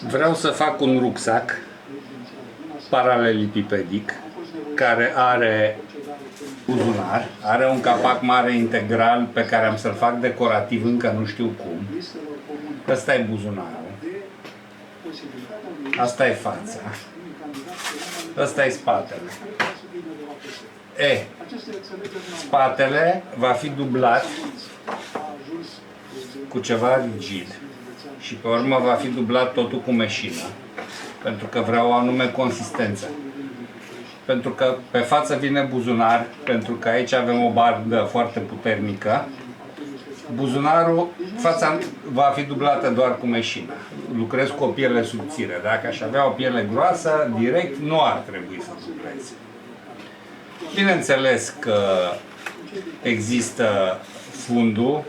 Vreau să fac un rucsac paralelipipedic care are buzunar, are un capac mare integral pe care am să-l fac decorativ, încă nu știu cum. Ăsta e buzunarul. Asta e fața. Ăsta e spatele. Spatele va fi dublat cu ceva rigid și pe urmă va fi dublat totul cu meșină, pentru că vreau o anume consistență. Pentru că pe față vine buzunar, pentru că aici avem o bandă foarte puternică. Buzunarul, fața va fi dublată doar cu meșină. Lucrez cu o piele subțire. Dacă aș avea o piele groasă, direct nu ar trebui să dublez. Bineînțeles că există fundul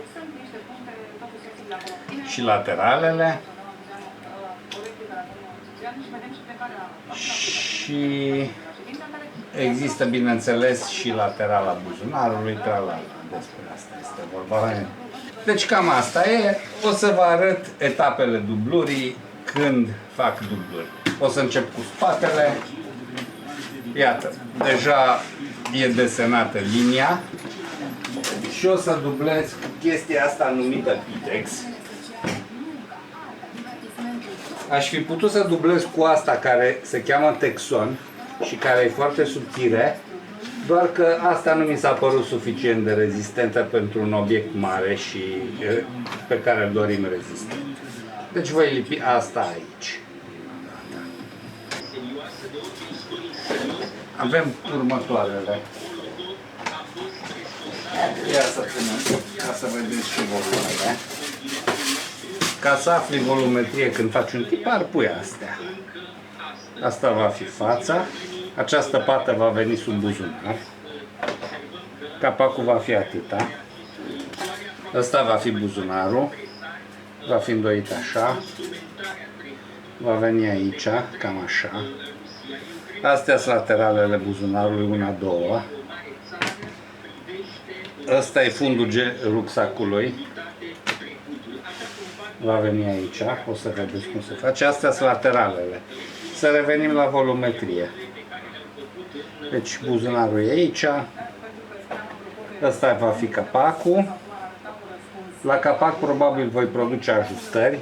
și lateralele și există, bineînțeles, și laterala buzunarului, tralala. Despre asta este vorba. Deci cam asta e. O să vă arăt etapele dublurii când fac dubluri. O să încep cu spatele. Iată, deja e desenată linia și o să dublez cu chestia asta numită Pitex. Aș fi putut să dublez cu asta care se cheamă Texon și care e foarte subțire, doar că asta nu mi s-a părut suficient de rezistentă pentru un obiect mare și pe care îl dorim rezistent. Deci voi lipi asta aici. Avem următoarele. Ia să punem, ca să vedeți și volumele. Ca să afli volumetrie când faci un tipar, pui astea. Asta va fi fața. Această pată va veni sub buzunar. Capacul va fi atâta. Ăsta va fi buzunarul. Va fi îndoit așa. Va veni aici, cam așa. Astea sunt lateralele buzunarului, una, două. Ăsta e fundul rucsacului. Va veni aici, o să vedeți cum se face. Astea sunt lateralele. Să revenim la volumetrie. Deci buzunarul e aici. Ăsta va fi capacul. La capac probabil voi produce ajustări.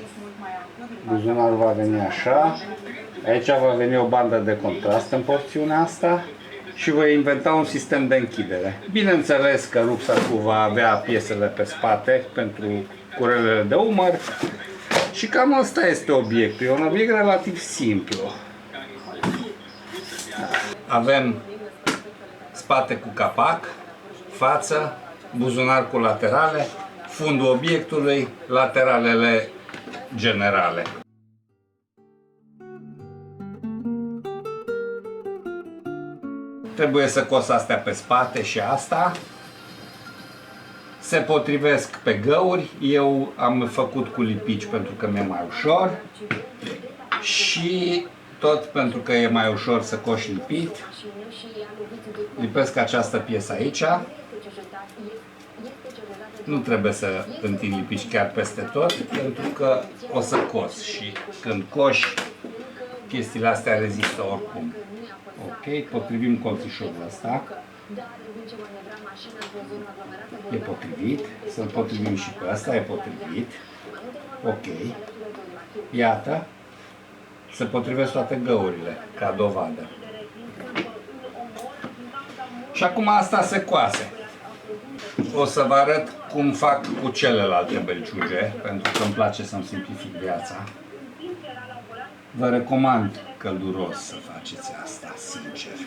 Buzunarul va veni așa. Aici va veni o bandă de contrast în porțiunea asta. Și voi inventa un sistem de închidere. Bineînțeles că rucsacul va avea piesele pe spate pentru curelele de umăr. Și cam asta este obiectul. E un obiect relativ simplu. Avem spate cu capac, față, buzunar cu laterale, fundul obiectului, lateralele generale. Trebuie să cos astea pe spate și asta. Se potrivesc pe găuri. Eu am făcut cu lipici pentru că mi-e mai ușor. Și tot pentru că e mai ușor să coși lipit, lipesc această piesă aici. Nu trebuie să întind lipici chiar peste tot, pentru că o să cos și când coși, chestiile astea rezistă oricum. Ok, potrivim colțișorul ăsta. E potrivit. Să-l potrivim și pe ăsta, e potrivit. Ok. Iată. Se potrivesc toate găurile, ca dovadă. Și acum asta se coase. O să vă arăt cum fac cu celelalte belciuge, pentru că îmi place să-mi simplific viața. Vă recomand călduros să faceți asta, sincer.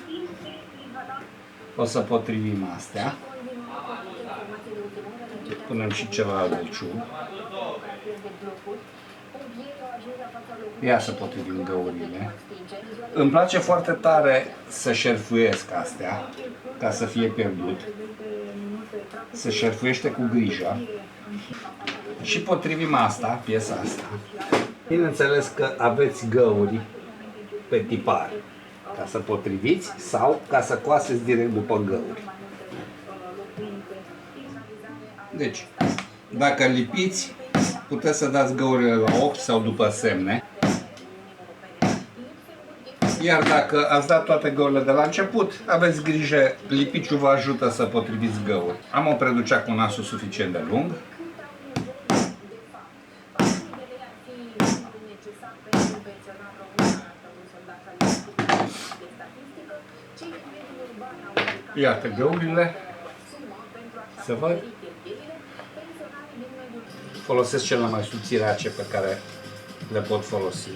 O să potrivim astea. Punem și celălalt belciug. Ia să potrivim găurile. Îmi place foarte tare să șerfuiesc astea, ca să fie pierdut. Se șerfuiește cu grijă. Și potrivim asta, piesa asta. Bineînțeles că aveți găuri pe tipar, ca să potriviți sau ca să coaseți direct după găuri. Deci, dacă lipiți, puteți să dați găurile la ochi sau după semne. Iar dacă ați dat toate găurile de la început, aveți grijă, lipiciul vă ajută să potriviți găuri. Am o preducea cu nasul suficient de lung. Iată găurile. Să văd. Folosesc cele mai subțiri ace pe care le pot folosi.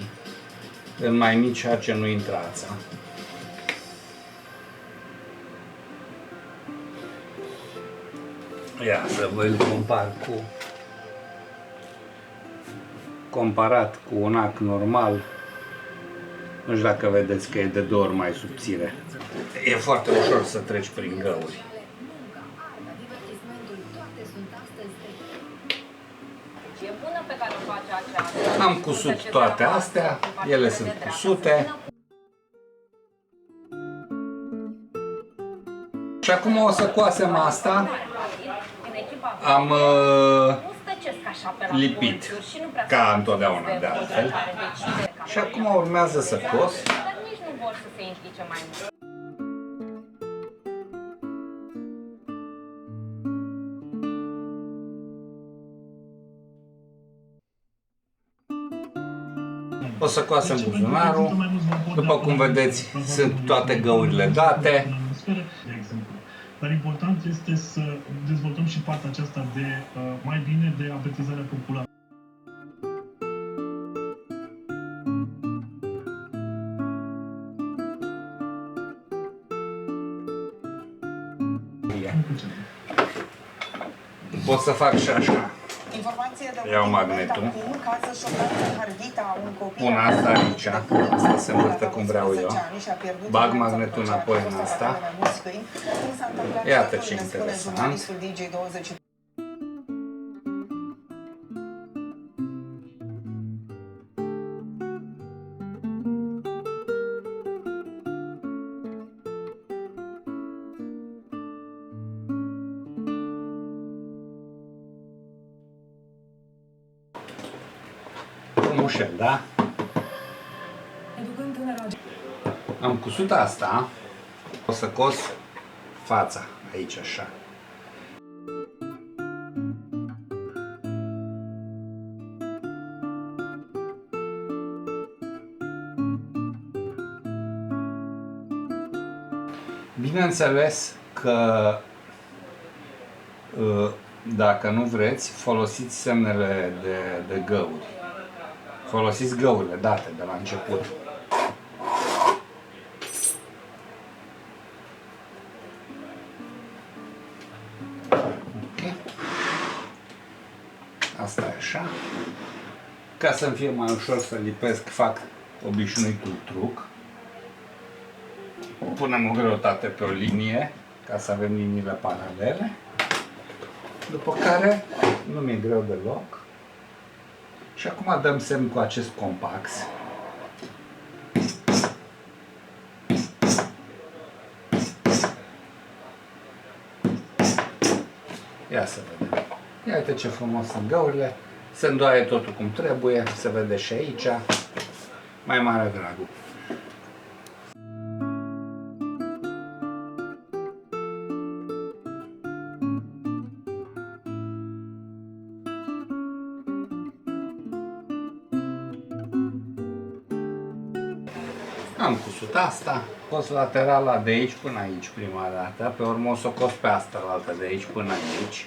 În mai mici ace nu intră ața. Ia să vă îl compar cu... Comparat cu un ac normal, nu știu dacă vedeți că e de 2 ori mai subțire. E foarte ușor să treci prin găuri. Am cusut toate astea, ele sunt cusute. Și acum o să coasem asta. Am lipit, ca întotdeauna de altfel. Și acum urmează să cos. O să coasem buzunarul. După cum vedeți, sunt toate găurile date. Dar important este să dezvoltăm și partea aceasta de mai bine de avertizarea populară. Pot să fac și așa. Iau magnetul. Pun asta aici, asta se învârte cum vreau eu. Bag magnetul înapoi în asta. Iată ce interesant. Mușel, da? Am cusut asta. O să cos fața aici așa. Bineînțeles că dacă nu vreți, folosiți semnele de găuri. Folosiți găurile date de la început. Okay. Asta e așa. Ca să-mi fie mai ușor să lipesc, fac obișnuitul truc. Punem o greutate pe o linie, ca să avem liniile paralele. După care, nu mi-e greu deloc. Și acum dăm semn cu acest compax. Ia să vedem. Iată ce frumos sunt găurile. Se îndoaie totul cum trebuie. Se vede și aici. Mai mare dragul. Am cusut asta, cos laterala de aici până aici prima dată, pe urmă o să o cos pe asta la altă de aici până aici.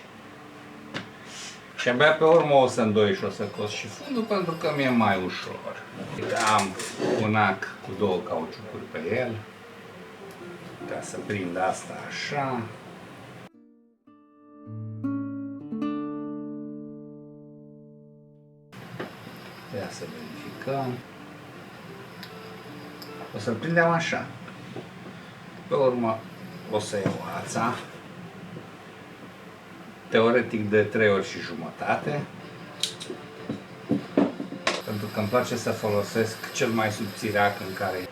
Și abia pe urmă o să îndoi și o să cos și fundul pentru că mi-e mai ușor. Am un ac cu 2 cauciucuri pe el, ca să prind asta așa. Ia să verificăm. O să-l prindem așa. Pe urmă o să iau ața. Teoretic de 3 ori și jumătate. Pentru că îmi place să folosesc cel mai subțire ac în care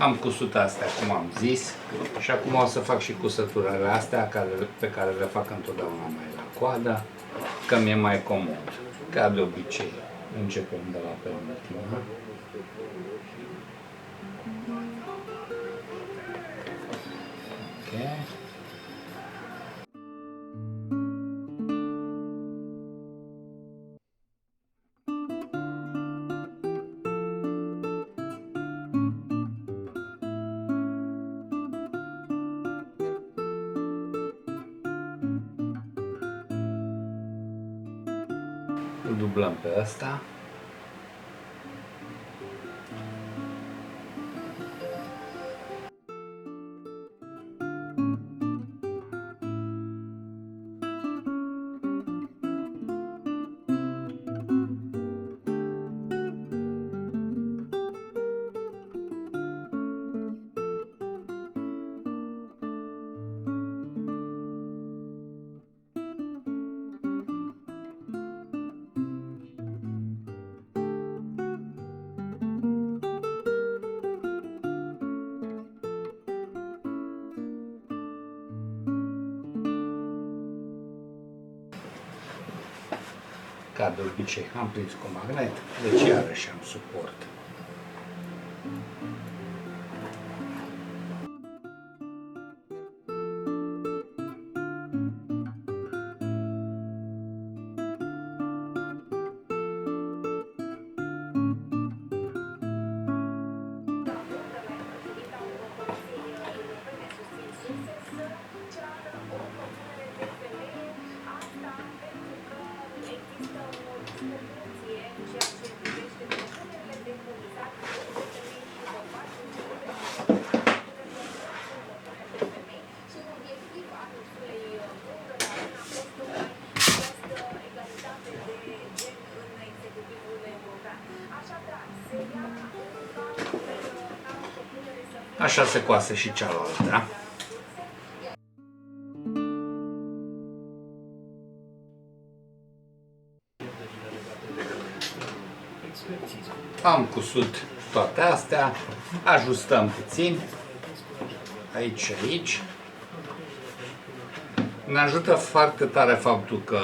Am cusut astea, cum am zis, și acum o să fac și cusăturile astea pe care le fac întotdeauna mai la coadă, că mi-e mai comod. Ca de obicei, începem de la penultima. Ok. Îl dublăm pe ăsta. Ca de obicei, am prins cu magnet, deci iarăși am suport. Așa se coase și cealaltă. Am cusut toate astea, ajustăm puțin, aici și aici. Ne ajută foarte tare faptul că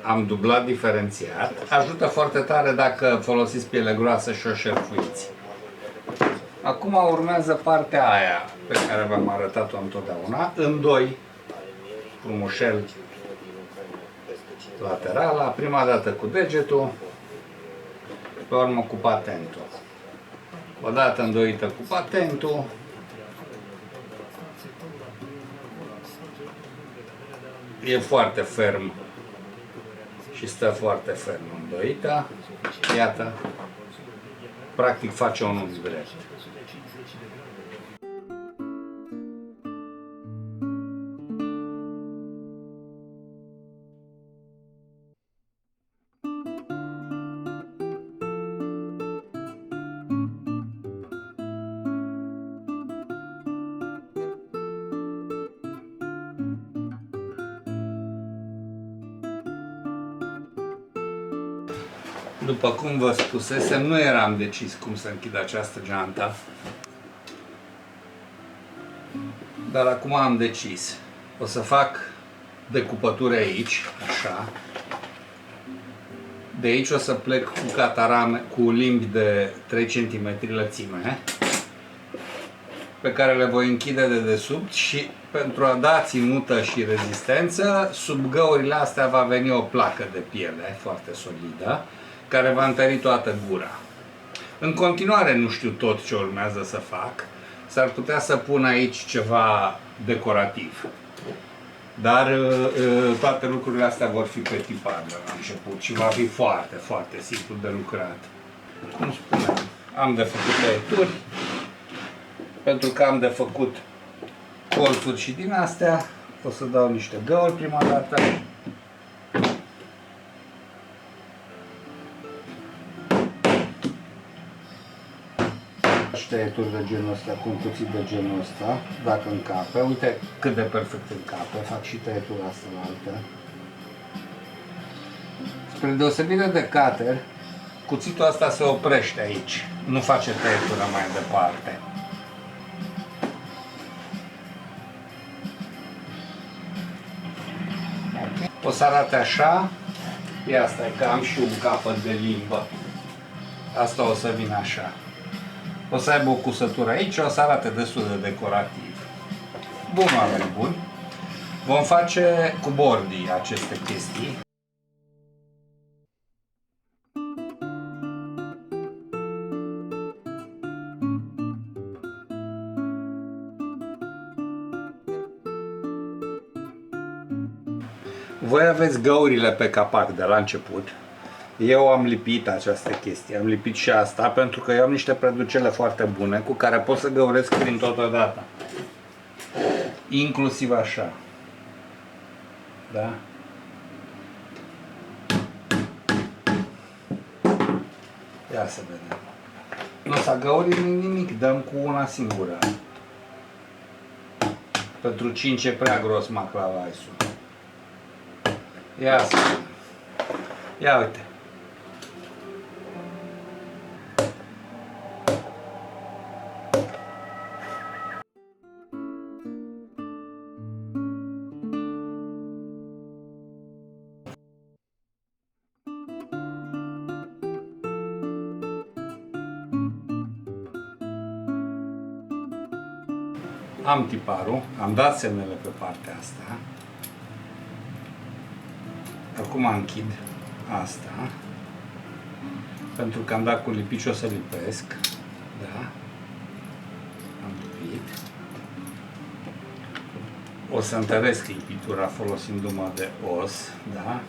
am dublat diferențiat, ajută foarte tare dacă folosiți piele groasă și o șerfuiți. Acum urmează partea aia pe care v-am arătat-o întotdeauna, în doi frumușel laterala, prima dată cu degetul, pe urmă cu patentul. O dată îndoită cu patentul, e foarte ferm și stă foarte ferm îndoită, iată, practic face un unghi drept. După cum vă spusesem, nu eram decis cum să închid această geantă, dar acum am decis. O să fac decupături aici, așa. De aici o să plec cu catarame, cu limbi de 3 cm lățime, pe care le voi închide de desubt și pentru a da ținută și rezistență, sub găurile astea va veni o placă de piele foarte solidă, care va întări toată gura. În continuare nu știu tot ce urmează să fac, s-ar putea să pun aici ceva decorativ. Dar toate lucrurile astea vor fi pe tipar de la început și va fi foarte, foarte simplu de lucrat. Cum spuneam, am de făcut tăieturi, pentru că am de făcut colțuri și din astea, o să dau niște găuri prima dată. Tăieturi de genul ăsta, cu un cuțit de genul ăsta, dacă încape, uite cât de perfect încape, fac și tăietura asta la altă. Spre deosebire de cutter, cuțitul ăsta se oprește aici, nu face tăietura mai departe. O să arate așa. Ia stai că am și un capăt de limbă. Asta o să vină așa. O să aibă o cusătură aici, o să arate destul de decorativ. Bun, oameni buni. Vom face cu bordii aceste chestii. Voi aveți găurile pe capac de la început. Eu am lipit această chestie, am lipit și asta pentru că eu am niște prăducele foarte bune cu care pot să găuresc prin totodată. Inclusiv așa. Da? Ia să vedem. Nu o să găurim nimic, dăm cu una singură. Pentru 5 e prea gros maclavaisul. Ia să vedem. Ia uite. Am tiparul, am dat semnele pe partea asta. Acum închid asta. Pentru că am dat cu lipici și o să lipesc. Da. Am lipit. O să întăresc lipitura folosindu-mă de os. Da.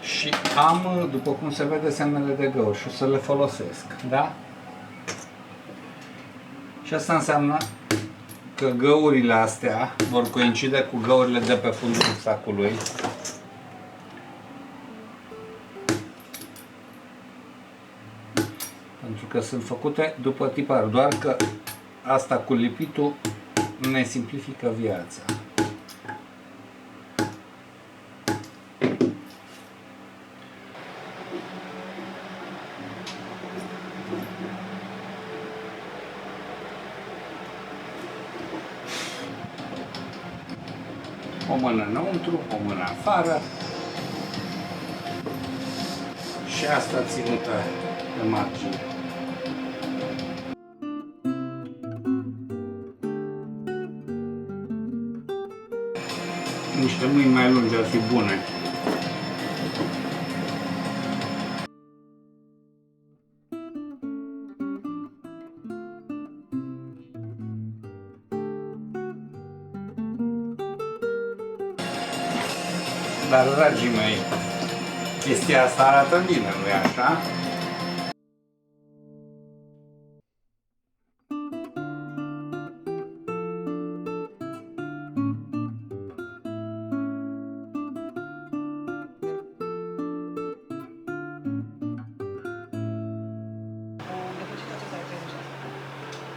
Și am, după cum se vede, semnele de găuri și o să le folosesc, da? Și asta înseamnă că găurile astea vor coincide cu găurile de pe fundul sacului. Pentru că sunt făcute după tipar, doar că asta cu lipitul ne simplifică viața. O mână înăuntru, o mână afară și asta ținută pe margine. Niște mâini mai lungi ar fi bune. Dar, dragii mei, chestia asta arată bine, nu-i așa?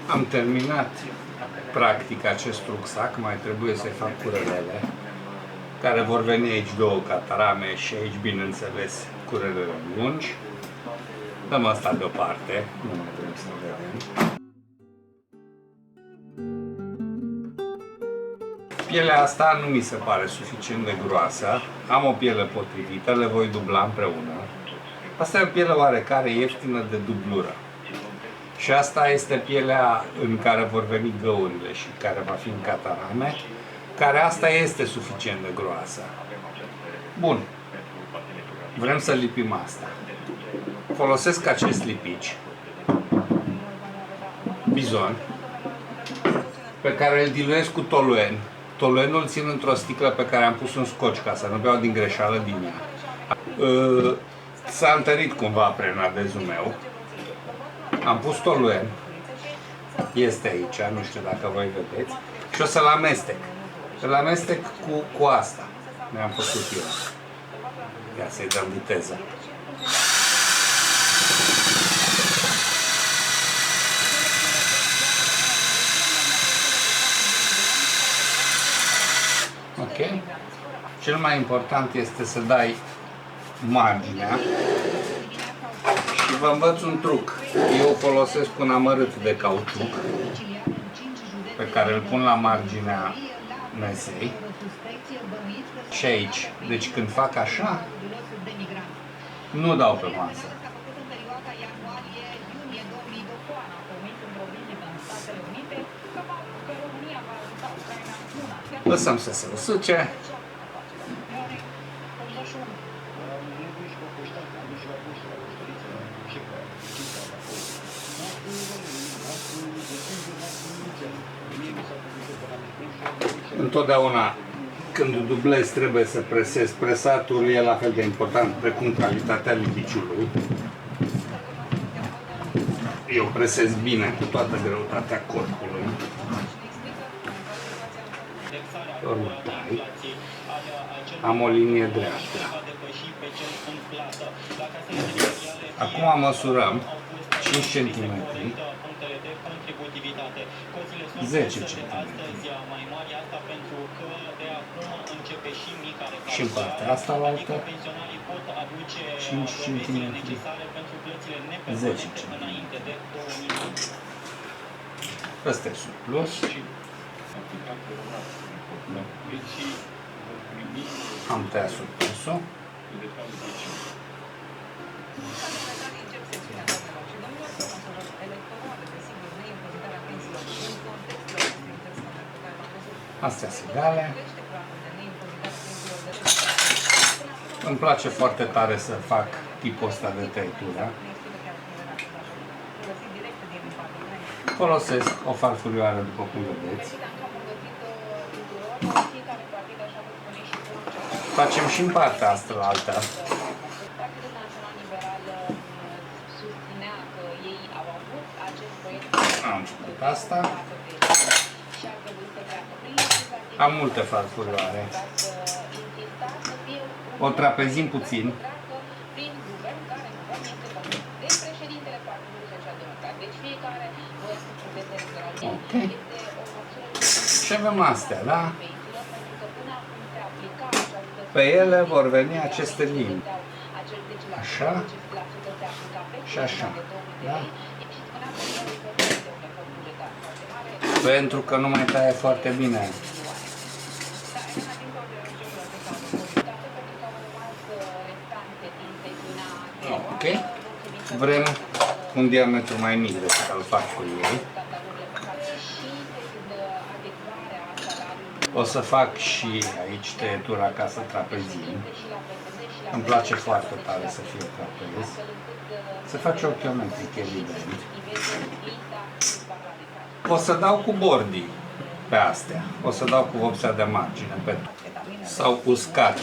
Am terminat practic acest rucsac, mai trebuie să-i fac curelele, care vor veni aici două catarame și aici, bineînțeles, curelele lungi. Dăm asta deoparte, nu mai trebuie să vedem. Pielea asta nu mi se pare suficient de groasă, am o piele potrivită, le voi dubla împreună. Asta e o piele oarecare ieftină de dublură. Și asta este pielea în care vor veni găurile și care va fi în catarame, care asta este suficient de groasă. Bun. Vrem să lipim asta. Folosesc acest lipici, bizon, pe care îl diluez cu toluen. Toluenul îl țin într-o sticlă pe care am pus un scoci ca să nu beau din greșeală din ea. S-a întărit cumva prenadezul meu. Am pus toluen. Este aici, nu știu dacă voi vedeți. Și o să-l amestec. Îl amestec cu asta. Mi-am făcut eu. Ia să-i dăm viteză. Ok? Cel mai important este să dai marginea. Și vă învăț un truc. Eu folosesc un amărât de cauciuc pe care îl pun la marginea mesei și aici. Deci când fac așa, nu dau pe masă. Lăsăm să se usuce. Întotdeauna când dublezi trebuie să presezi. Presatul e la fel de important precum calitatea lipiciului. Eu presez bine cu toată greutatea corpului. Urmă tai. Am o linie dreaptă. Acum măsurăm 5 cm, 10 cm și în partea asta la altă 5 cm, 10 cm. Ăsta e surplus. Am tăiat surplusul. Astea sunt egale. Îmi place foarte tare să fac tipul ăsta de tăitură. Folosesc o farfurioară, după cum vedeți. Facem și în partea asta la alta. Am făcut asta. Am multe farfurioare. O trapezim puțin. Ok. Și avem astea, da? Pe ele vor veni aceste linii. Așa și așa. Da? Pentru că nu mai taie foarte bine. Ok. Vrem un diametru mai mic decât îl fac cu ei. O să fac și aici tăietura ca să trapezim. Îmi place foarte tare să fie trapez. Se face ochiometric, evident. O să dau cu bordii pe astea. O să dau cu vopsea de margine. S-au uscat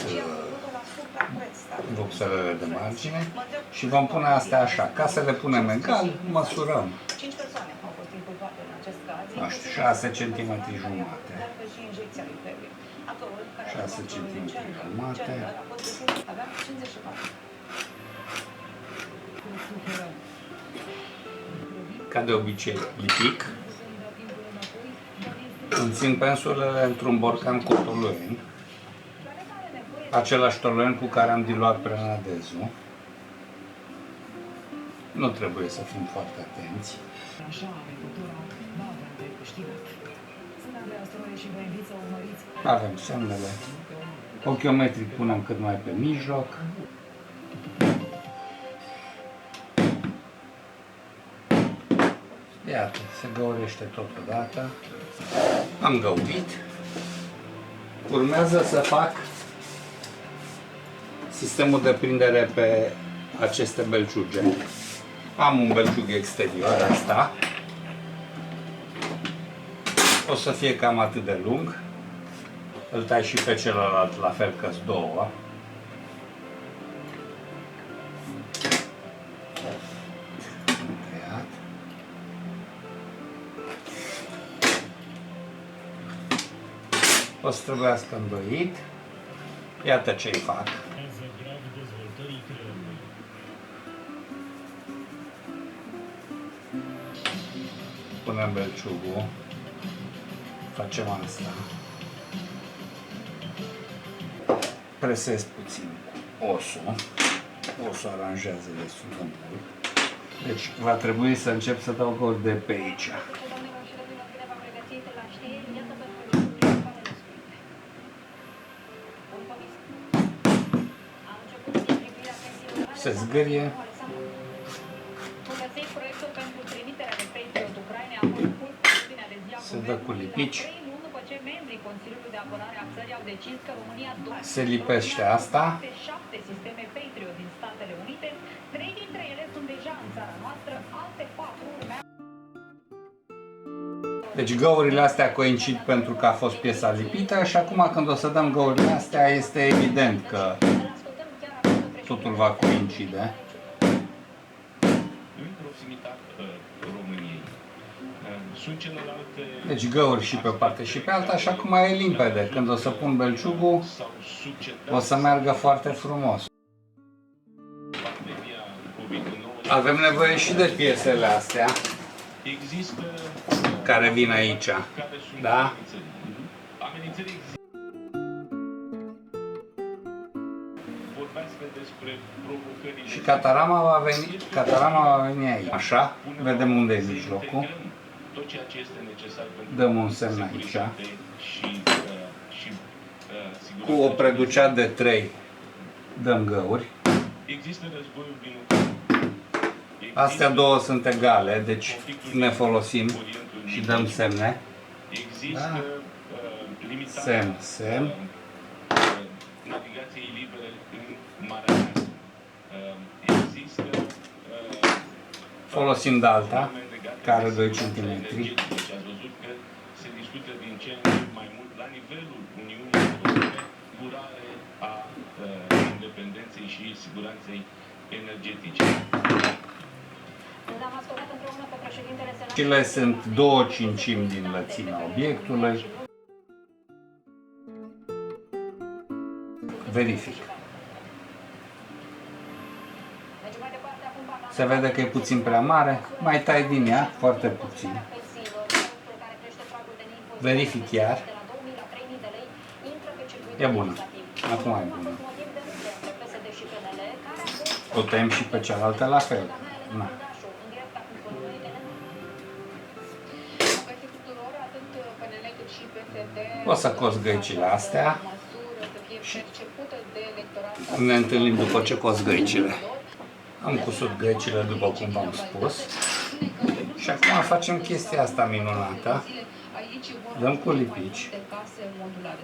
vopselele de margine și vom pune astea așa. Ca să le punem egal, măsurăm. Nu știu, 6 cm jumate. 6 cm jumate. Ca de obicei, lipic. Îmi țin pensulele într-un borcan cu toluen. Același toluen cu care am diluat prenadezul. Nu trebuie să fim foarte atenți. Avem semnele. Ochiometric punem cât mai pe mijloc. Iată, se găurește totodată. Am găurit. Urmează să fac sistemul de prindere pe aceste belciuge. Am un belciug exterior, asta. O să fie cam atât de lung. Îl tai și pe celălalt, la fel că-s două. O să trebuiască îndoit. Iată ce-i fac. Punem belciugul. Facem asta. Presez puțin osul. Osul aranjează destul de mult. Deci va trebui să încep să dau gol de pe aici. zgârie. Se dă cu lipici. Se lipește asta. Deci găurile astea coincid pentru că a fost piesa lipită și acum când o să dăm găurile astea este evident că totul va coincide. Deci găuri și pe o parte și pe alta și acum e limpede. Când o să pun belciugul, o să meargă foarte frumos. Avem nevoie și de piesele astea care vin aici. Da? Și catarama va veni aici. Așa, vedem unde e mijlocul. Dăm un semn aici. Cu o preducea de 3 dăm găuri. Astea două sunt egale, deci ne folosim și dăm semne. Da? Semn, semn. Folosim de alta, care are 2 cm. Independenței și siguranței energetice. Cele sunt 2/5 din lățimea obiectului. Verific. Se vede că e puțin prea mare, mai tai din ea, foarte puțin. Verific iar. E bună. Acum e bună. Putem și pe cealaltă la fel. Na. O să cos găicile astea și ne întâlnim după ce cos găicile. Am cusut găicile după cum v-am spus și acum facem chestia asta minunată. Dăm cu lipici.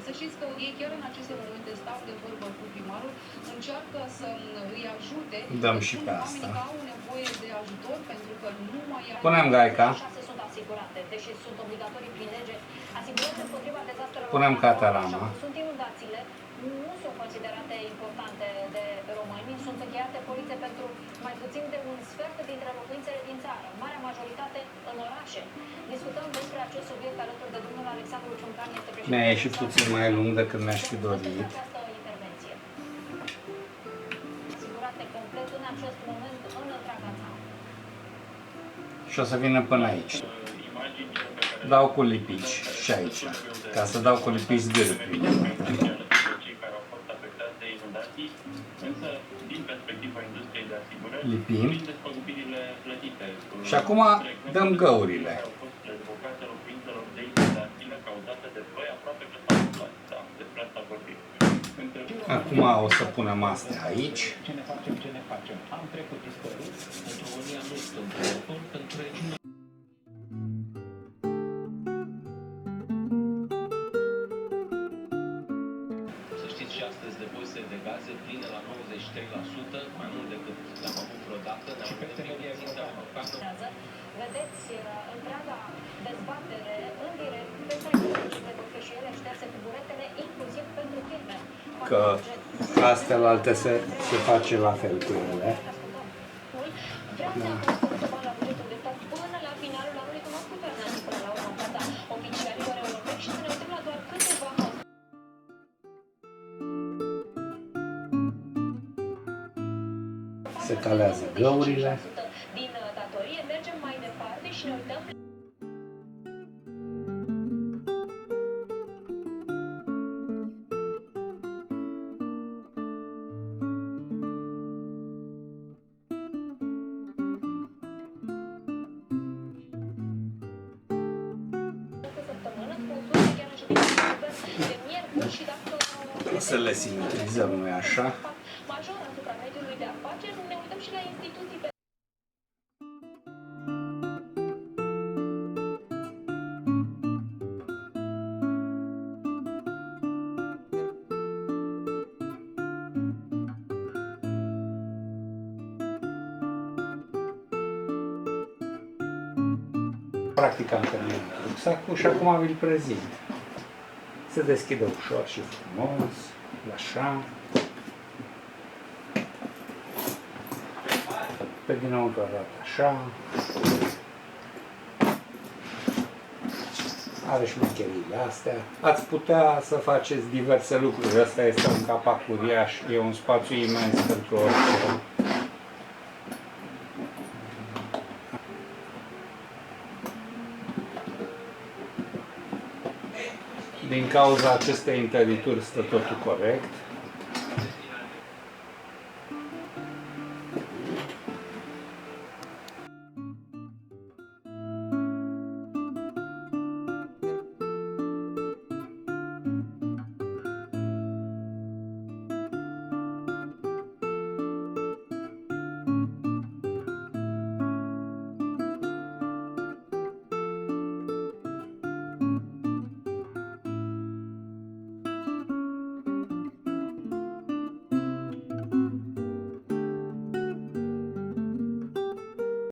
Să știți că ei chiar în aceste momente stau de vorbă cu primarul, încearcă să îi ajute. Dăm și pe asta. Au nevoie de ajutor pentru că nu mai au. Punem gaica. Sunt asigurate, deși sunt obligatorii prin lege. Asigurări împotriva dezastrelor. Punem catarama. Sunt inundațiile, nu sunt considerate importante de români, sunt încheiate polițe pentru mai puțin de un sfert dintre locuințele din țară, marea majoritate în orașe. Discutăm despre acest subiect alături de domnul Alexandru Ciuncan, este președinte. Mi-a ieșit puțin mai lung decât mi-aș fi dorit. Această intervenție. Asigurate complet în acest moment în întreaga țară. Și o să vină până aici. Dau cu lipici și aici, ca să dau cu lipici zgârât. Lipim. Și acum dăm găurile. Acum o să punem astea aici. Ce ne facem? Am trecut dispărut, pentru România nu sunt telefon, pentru regiune. Să știți și astăzi depozite de gaze pline la 93%, mai mult decât le-am avut vreodată. Și peste media europeană. Vedeți întreaga dezbatere în direct pe Facebook, pentru că și ele șterse cuburetele, inclusiv pentru firme. Că astea se face la fel cu ele. Până la finalul anului, cum a guvernat până la urmă fața oficialilor europeni și să ne uităm la doar câteva Se calează găurile. din datorie, mergem mai departe și ne uităm. Să le simetrizăm, nu-i așa? Major asupra mediului de afaceri, ne uităm practic am terminat rucsacul și acum vi-l prezint. Se deschide ușor și frumos, așa. Pe dinăuntru arată așa. Are șmecheriile astea. Ați putea să faceți diverse lucruri. Asta este un capac uriaș, e un spațiu imens pentru orice. Din cauza acestei întărituri stă totul corect.